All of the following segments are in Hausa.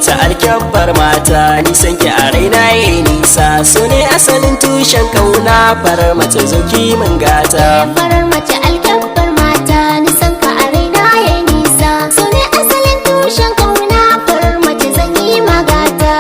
mace alkyabbar mata, nisan ki a raina yayi nisa, su ne asalin tushen kauna, farar mace zoki mun gata. Farar mace alkyabbar mata, nisan ka a raina yayi nisa, su ne asalin tushen kauna, farar mace zan yi magata.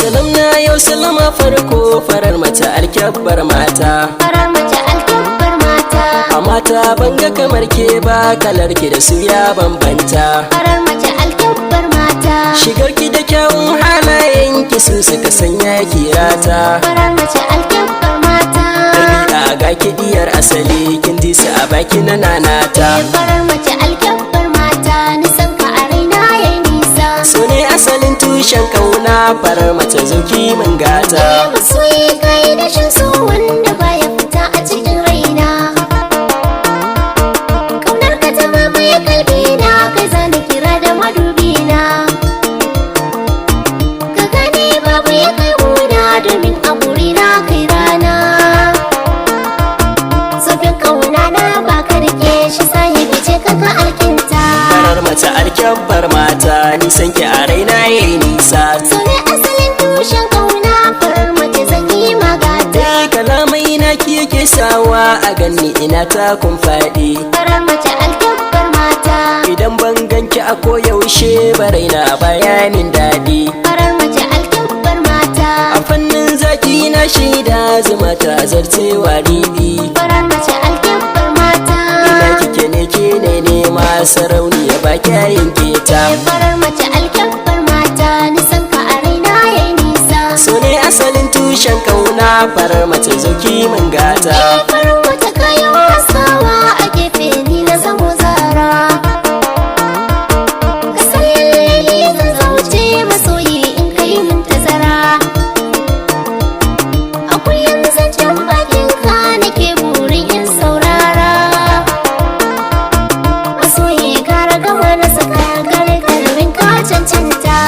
Salam na yau salama farko, farar mace alkyabbar mata. Farar mace alkyabbar mata. A mata banga kamar ke ba, kalar ki da su ya bambanta. Farar mace alkyabbar mata. Shigar ki da kyawun halayen ki su suka sanya kirata. Farar mace alkyabbar mata. Ɗabi'a ga ki diyar asali, kin ji su a baki na nanata. Farar mace alkyabbar mata, nisan ka a raina yayi nisa, su ne asalin tushen kauna, farar mace zoki mun gata. masoyi kai da shan so wanda baya fita a cikin raina, kaunar ka ta mamaye kalbina, kai zana kira da madubina, ka gane babu ya kai gona, domin a burina kai rana, zafin kauna na baka rike shi sahibi ce kaka alkinta. Farar mace alkyabbar mata, nisan ki a raina yayi nisa, su ne asalin tushen kauna, farar mace zan yi magata. kalamai na ki yake sawa a ganni ina takun faɗi. Farar mace alkyabbar mata. Idan ban ganki a koyaushe baraina bayanin daɗi. Farar mace alkyabbar mata. A fannin zaki na shaida zuma ta zarcewa riɗi. Farar mace alkyabbar mata. Ina kike ne ke ne nema sarauniya ba kyayin keta. Farar mace alkyabbar mata, nisan ka a raina yayi nisa, su ne asalin tushen kauna, farar mace zoki mun gata. farar mace kayan haskawa a gefe ni na zamo zara, ka sayalle zan zauce masoyi in kai min tazara, a kullum zancen bakin ka nake burin in saurara, masoyi kara gama na saka gare kalbin ka cancanta.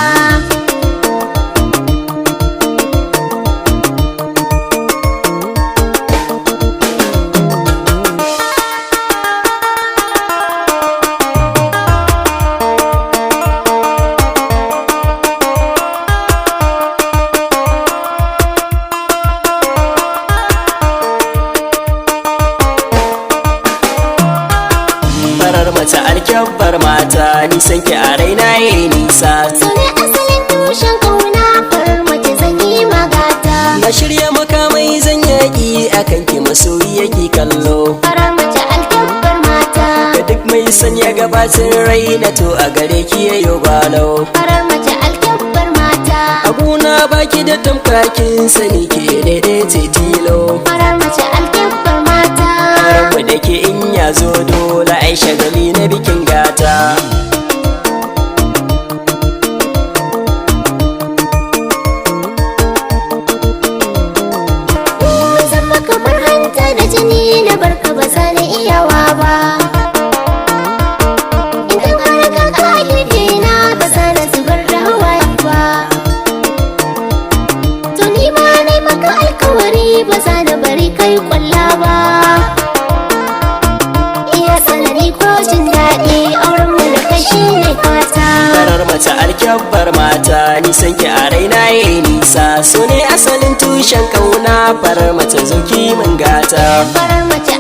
Farar mace alkyabbar mata, nisan ki a raina yayi nisa, Su ne asalin tushen kauna, farar mace zan yi magata. na shirya makamai zan yaƙi akan ki masoyi yake kallo. Farar mace alkyabbar mata. Ga duk mai sanya gabatin raina to a gare ki yayo balo. Farar mace alkyabbar mata. Abuna baki da tamkakin sani ke daidai ce tilo. Farar mace alkyabbar mata. Rabu da ke in ya zo dole ai shagali na bikin gata. Mun zama kamar hanta da jini na barka ba za na iyawa ba. Idan har ka kagefe na ba za na zubar da hawaye ba. To ni ma na maka alkawari ba za na bari kai kwalla ba. Iya tsanani ko jin daɗi auren mu da kai shi ne fata. Farar mace alkyabbar mata, nisan ki a raina yayi nisa, su ne asalin tushen kauna, farar mace zoki mun gata. Farar mace